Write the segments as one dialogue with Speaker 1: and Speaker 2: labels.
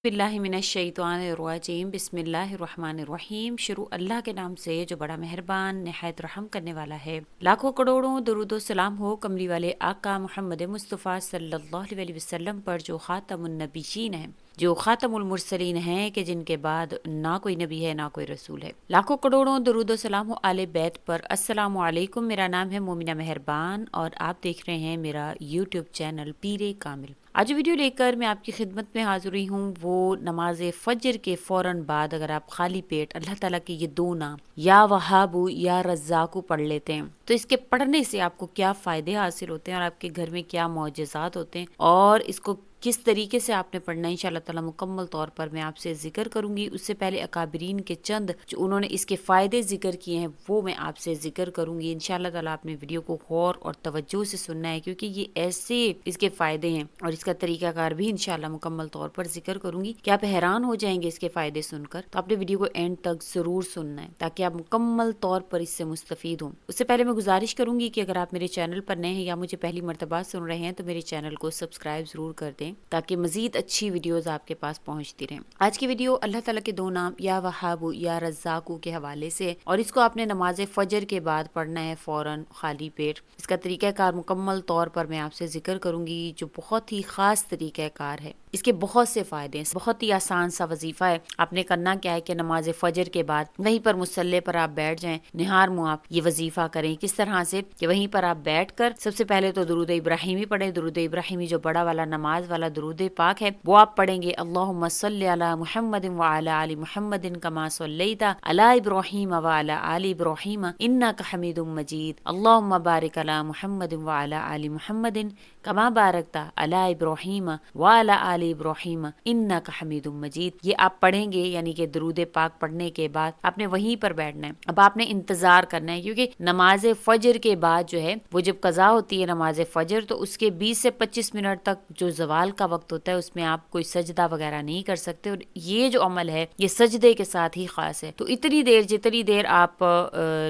Speaker 1: बिस्मिल्लाहिमिनश्शैतानिर्रजीम बिस्मिल्लाहिर्रहमानिर्रहीम। शुरू अल्लाह के नाम से जो बड़ा मेहरबान नहायत रहम करने वाला है। लाखों करोड़ों दुरूद व सलाम हो कमली वाले आका मोहम्मद मुस्तफ़ा सल्लल्लाहु अलैहि वसल्लम पर, जो ख़ातमुन नबिय्यीन हैं, जो ख़ातमुल मुरसलीन हैं, कि जिनके बाद ना कोई नबी है ना कोई रसूल है। लाखों करोड़ों दुरूद व सलाम हो आले बैत पर। अस्सलामु अलैकुम। मेरा नाम है मोमिना मेहरबान और आप देख रहे हैं मेरा यूट्यूब चैनल पीरे कामिल। आज जो वीडियो लेकर मैं आपकी खिदमत में हाजिर हुई हूँ वो नमाज फजर के फ़ौरन बाद अगर आप खाली पेट अल्लाह ताला के ये दो नाम या वहाबू या रज़्ज़ाकू पढ़ लेते हैं तो इसके पढ़ने से आपको क्या फ़ायदे हासिल होते हैं और आपके घर में क्या मौजज़ात होते हैं और इसको किस तरीके से आपने पढ़ना है इंशाअल्लाह ताला मुकम्मल तौर पर मैं आपसे जिक्र करूंगी। उससे पहले अकाबरीन के चंद जो उन्होंने इसके फ़ायदे जिक्र किए हैं वो मैं आपसे जिक्र करूंगी इंशाअल्लाह ताला। आपने वीडियो को गौर और तवज्जो से सुनना है क्योंकि ये ऐसे इसके फ़ायदे हैं और इसका तरीक़ाकार भी इंशाअल्लाह मुकम्मल तौर पर जिक्र करूंगी कि आप हैरान हो जाएंगे इसके फ़ायदे सुनकर। तो आपने वीडियो को एंड तक ज़रूर सुनना है ताकि आप मुकम्मल तौर पर इससे मुस्तफ़ीद हों। उससे पहले मैं गुजारिश करूंगी कि अगर आप मेरे चैनल पर नए हैं या मुझे पहली मरतबा सुन रहे हैं तो मेरे चैनल को सब्सक्राइब ज़रूर कर दें ताकि मजीद अच्छी वीडियोस आपके पास पहुंचती रहें। आज की वीडियो अल्लाह ताला के दो नाम या वहाबू या रज़्ज़ाकू के हवाले से और इसको आपने नमाज फजर के बाद पढ़ना है फ़ौरन खाली पेट। इसका तरीक़ाकार मुकम्मल तौर पर मैं आपसे जिक्र करूंगी जो बहुत ही ख़ास तरीक़ाकार है। इसके बहुत से फ़ायदे हैं। बहुत ही आसान सा वजीफ़ा है। आपने करना क्या है कि नमाज फजर के बाद वहीं पर मुसल्ले पर आप बैठ जाएं, निहार मुँह आप ये वजीफ़ा करें। किस तरह से कि वहीं पर आप बैठ कर सबसे पहले तो दुरूद इब्राहिमी पढ़ें। दुरूद इब्राहिमी जो बड़ा वाला नमाज वाला दुरूद पाक है वो आप पढ़ेंगे। अल्लाहुम्मा सल्लि अला मुहम्मदिन व अला आलि मुहम्मदिन कमा सल्लैता अला इब्राहीम व अला आलि इब्राहीम इन्नका हमीदुम मजीद। अल्लाहुम्मा बारिक अला मुहम्मदिन व अला आलि मुहम्मदिन कमा बारकता अला इब्राहीम व अला आलि इब्राहीम इन्नका हमीदुम मजीद। ये आप पढ़ेंगे यानी कि दुरूद पाक पढ़ने के बाद आपने वहीं पर बैठना है। अब आपने इंतजार करना है क्योंकि नमाज फजर के बाद जो है वो जब कज़ा होती है नमाज फजर तो उसके 20 से 25 मिनट तक जो जवाल का वक्त होता है उसमें आप कोई सजदा वगैरह नहीं कर सकते और ये जो अमल है ये सजदे के साथ ही खास है। तो इतनी देर जितनी देर आप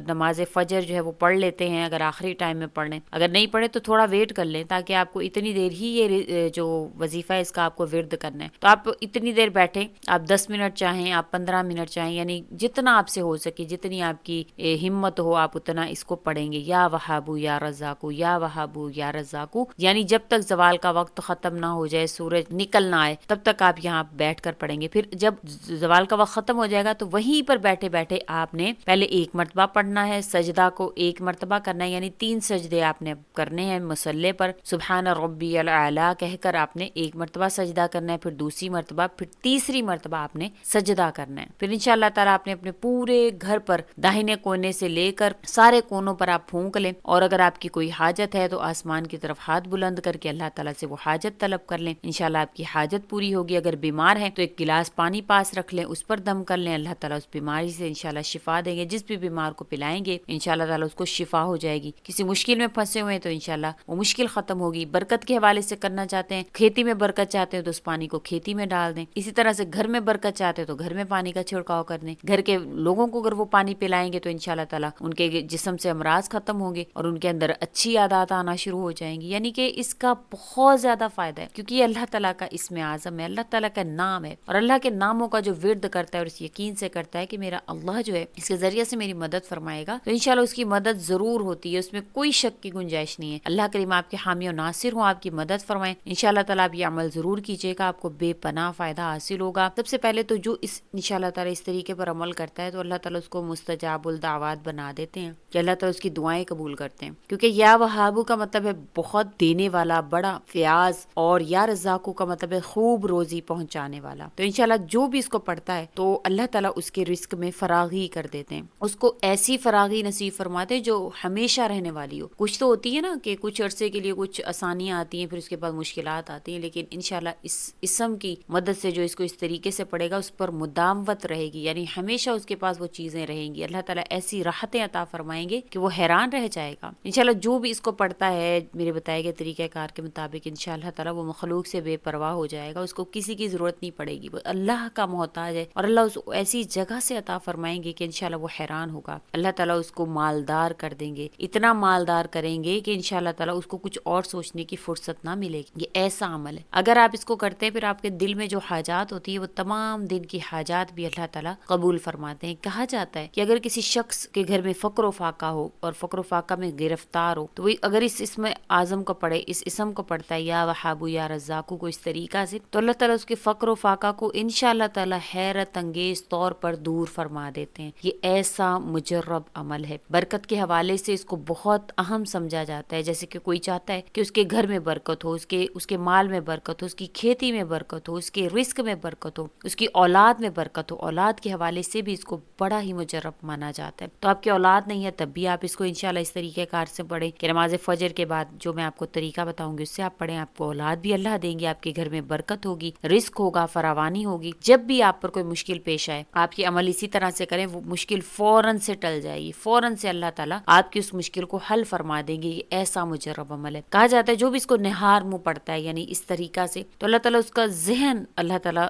Speaker 1: नमाज फजर जो है वो पढ़ लेते हैं, अगर आखिरी टाइम में पढ़ लें, अगर नहीं पढ़े तो थोड़ा वेट कर लें ताकि आपको इतनी देर ही ये जो वजीफा है इसका आपको विर्द करना है। तो आप इतनी देर बैठे, आप 10 मिनट चाहें, आप 15 मिनट चाहें, यानी जितना आपसे हो सके, जितनी आपकी हिम्मत हो आप उतना इसको पढ़ेंगे। या वहाबू या रज़्ज़ाकू या वहाबू या रज़्ज़ाकू, यानी जब तक जवाल का वक्त खत्म ना हो जाए, सूरज निकल ना आए, तब तक आप यहाँ बैठ कर पढ़ेंगे। फिर जब जवाल का वक्त खत्म हो जाएगा तो वहीं पर बैठे बैठे आपने पहले एक मरतबा पढ़ना है, सजदा को एक मरतबा करना है, यानी 3 सजदे आपने करने हैं मुसल्ले पर। सुबहान रब्बियल आला कहकर आपने एक मरतबा सजदा करना है, फिर दूसरी मरतबा, फिर तीसरी मरतबा आपने सजदा करना है। फिर इंशाअल्लाह ताला आपने अपने पूरे घर पर दाहिने कोने से लेकर सारे कोनों पर आप फूंक लें और अगर आपकी कोई हाजत है तो आसमान की तरफ हाथ बुलंद करके अल्लाह ताला से वो हाजत तलब कर लें। इंशाअल्लाह आपकी हाजत पूरी होगी। अगर बीमार है तो एक गिलास पानी पास रख लें, उस पर दम कर लें, अल्लाह ताला उस बीमारी से इंशाअल्लाह शिफा देंगे। जिस भी बीमार को पिलाएंगे इंशाअल्लाह ताला उसको शिफा हो जाएगी। किसी मुश्किल में फंसे हुए हैं तो इंशाअल्लाह वो मुश्किल खत्म होगी। बरकत के हवाले से करना चाहते हैं, खेती में बरकत चाहते हैं तो उस पानी को खेती में डाल दें। इसी तरह से घर में बरकत चाहते हैं तो घर में पानी का छिड़काव कर दें। घर के लोगों को अगर वो पानी पिलाएंगे तो इंशाअल्लाह ताला उनके जिस्म से अमराज खत्म होंगे और उनके अंदर अच्छी आदत आना शुरू हो जाएंगी। यानी कि इसका बहुत ज्यादा फायदा है क्योंकि ये अल्लाह ताला का इसमें आजम है, अल्लाह ताला का नाम है और अल्लाह के नामों का जो विर्द करता है और इस यकीन से करता है कि मेरा अल्लाह जो है इसके जरिए से मेरी मदद फरमाएगा तो इंशाल्लाह उसकी मदद जरूर होती है, उसमें कोई शक की गुंजाइश नहीं है। अल्लाह करीम आपके हामी और नासिर हो, आपकी मदद फरमाए। इंशाल्लाह ताला आप ये अमल जरूर कीजिएगा, आपको बेपनाह फायदा हासिल होगा। सबसे पहले तो जो इस इंशाल्लाह ताला इस तरीके पर अमल करता है तो अल्लाह ताला उसको मुस्तजाबुल दावात बना देते हैं कि अल्लाह ताला उसकी दुआएं कबूल करते हैं। क्योंकि या वहाबू का मतलब है बहुत देने वाला, बड़ा फयाज, और या रज़्ज़ाकू का मतलब है खूब रोजी पहुंचाने वाला। तो इंशाल्लाह जो भी इसको पढ़ता है तो अल्लाह ताला उसके रिस्क में फरागी कर देते हैं, उसको ऐसी फरागी नसीब फरमाते हैं जो हमेशा रहने वाली हो। कुछ तो होती है ना कि कुछ अरसे के लिए कुछ आसानियां आती हैं फिर उसके बाद मुश्किलात आती हैं, लेकिन इंशाल्लाह इस इसम की मदद से जो इसको इस तरीके से पढ़ेगा उस पर मुदावत रहेगी, यानी हमेशा उसके पास वो चीजें रहेंगी। अल्लाह ताला ऐसी राहतें अता फरमाएंगे कि वो हैरान रह जाएगा। इंशाल्लाह जो भी इसको पढ़ता है मेरे बताए गए तरीके कार के मुताबिक इंशाल्लाह ताला वो मखलूक से बेपरवाह हो जाएगा, उसको किसी की जरूरत नहीं पड़ेगी, वो अल्लाह का मोहताज है और अल्लाह उसको ऐसी जगह से अता फरमाएंगे कि इंशाल्लाह वो हैरान होगा। अल्लाह ताला उसको मालदार कर देंगे, इतना मालदार करेंगे कि इंशाल्लाह ताला उसको कुछ और सोचने की फुर्सत ना मिलेगी। ये ऐसा अमल है, अगर आप اس کو کرتے ہیں پھر آپ کے دل میں جو حاجات ہوتی ہے وہ تمام دن کی حاجات بھی اللہ تعالیٰ قبول فرماتے ہیں۔ کہا جاتا ہے کہ اگر کسی شخص کے گھر میں فقر و فاقہ ہو اور فقر و فاقہ میں گرفتار ہو تو وہ اگر اس اسم اعظم کو پڑھے، اس اسم کو پڑھتا ہے یا وہابو یا رزاقو کو اس طریقہ سے، تو اللہ تعالیٰ اس کے فقر و فاقہ کو انشاءاللہ تعالیٰ حیرت انگیز طور پر دور فرما دیتے ہیں۔ یہ ایسا مجرب عمل ہے۔ برکت کے حوالے سے اس کو بہت اہم سمجھا جاتا ہے، جیسے کہ کوئی چاہتا ہے کہ اس کے گھر میں برکت ہو، اس کے مال میں برکت ہو، اس کی کھیتی میں برکت ہو، اس کے رزق میں برکت ہو، اس کی اولاد میں برکت ہو۔ اولاد کے حوالے سے بھی اس کو بڑا ہی مجرب مانا جاتا ہے۔ تو آپ کی اولاد نہیں ہے تب بھی آپ اس کو انشاءاللہ اس طریقے کار سے پڑھیں کہ نماز فجر کے بعد جو میں آپ کو طریقہ بتاؤں گی اس سے آپ پڑھیں، آپ کو اولاد بھی اللہ دیں گے، آپ کے گھر میں برکت ہوگی، رزق ہوگا، فراوانی ہوگی۔ جب بھی آپ پر کوئی مشکل پیش آئے آپ یہ عمل اسی طرح سے کریں، وہ مشکل فوراً سے ٹل جائے گی، فوراً سے اللہ تعالیٰ آپ کی اس مشکل کو حل فرما دیں گے۔ یہ ایسا مجرب عمل ہے۔ کہا جاتا ہے جو بھی اس کو نہار منہ پڑتا ہے یعنی اس طریقہ سے، تو اللہ تعالیٰ اس کا ذہن اللہ تعالیٰ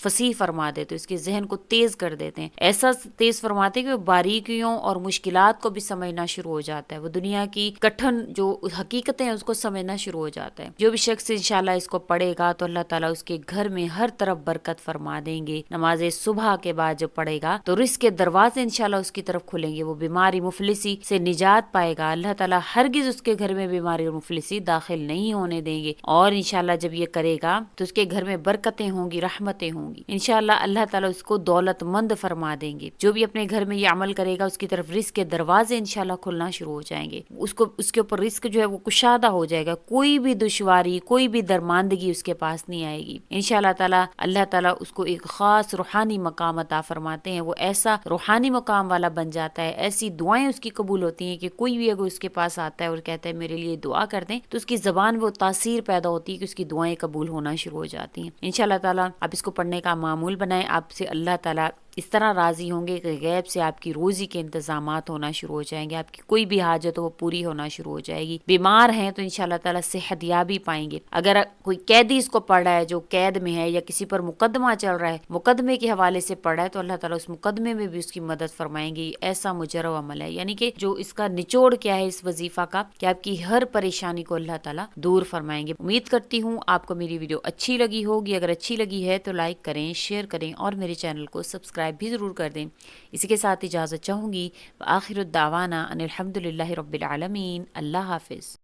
Speaker 1: فصیح فرما دیتے، اس کے ذہن کو تیز کر دیتے ہیں، ایسا تیز فرماتے ہیں کہ وہ باریکیوں اور مشکلات کو بھی سمجھنا شروع ہو جاتا ہے، وہ دنیا کی کٹھن جو حقیقتیں ہیں اس کو سمجھنا شروع ہو جاتا ہے۔ جو بھی شخص انشاءاللہ اس کو پڑھے گا تو اللہ تعالیٰ اس کے گھر میں ہر طرف برکت فرما دیں گے۔ نماز صبح کے بعد جو پڑھے گا تو رزق کے دروازے انشاءاللہ اس کی طرف کھلیں گے، وہ بیماری مفلسی سے نجات پائے گا۔ اللہ تعالیٰ ہرگز اس کے گھر میں بیماری اور مفلسی داخل نہیں ہونے دیں گے، اور انشاءاللہ جب یہ کرے گا تو اس کے گھر میں برکتیں ہوں گی، رحمتیں ہوں گی۔ انشاءاللہ اللہ تعالیٰ اس کو دولت مند فرما دیں گے۔ جو بھی اپنے گھر میں یہ عمل کرے گا اس کی طرف رزق کے دروازے انشاءاللہ کھلنا شروع ہو جائیں گے، اس کے اوپر رزق جو ہے وہ کشادہ ہو جائے گا، کوئی بھی دشواری، کوئی بھی درماندگی اس کے پاس نہیں آئے گی انشاءاللہ تعالیٰ۔ اللہ تعالیٰ اس کو ایک خاص روحانی مقام عطا فرماتے ہیں، وہ ایسا روحانی مقام والا بن جاتا ہے، ایسی دعائیں اس کی قبول ہوتی ہیں کہ کوئی بھی اگر اس کے پاس آتا ہے اور کہتا ہے میرے لیے دعا کر دیں تو اس کی زبان میں وہ تاثیر پیدا ہوتی ہے کہ اس کی دعائیں قبول ہونا شروع ہو جاتی ہیں انشاءاللہ تعالیٰ۔ آپ اس کو پڑھنے کا معمول بنائیں، آپ سے اللہ تعالیٰ اس طرح راضی ہوں گے کہ غیب سے آپ کی روزی کے انتظامات ہونا شروع ہو جائیں گے، آپ کی کوئی بھی حاجت ہو وہ پوری ہونا شروع ہو جائے گی۔ بیمار ہیں تو انشاءاللہ تعالیٰ صحت یابی پائیں گے۔ اگر کوئی قیدی اس کو پڑھ رہا ہے جو قید میں ہے، یا کسی پر مقدمہ چل رہا ہے، مقدمے کے حوالے سے پڑھ رہا ہے، تو اللہ تعالیٰ اس مقدمے میں بھی اس کی مدد فرمائیں گے۔ ایسا مجرب عمل ہے، یعنی کہ جو اس کا نچوڑ کیا ہے اس وظیفہ کا، کہ آپ کی ہر پریشانی کو اللہ تعالیٰ دور فرمائیں گے۔ امید کرتی ہوں آپ کو میری ویڈیو اچھی لگی ہوگی، اگر اچھی لگی ہے تو لائک کریں، شیئر کریں اور میرے چینل کو سبسکرائب بھی ضرور کر دیں۔ اسی کے ساتھ اجازت چاہوں گی، وآخر الدعوانا ان الحمد للہ رب العالمین۔ اللہ حافظ۔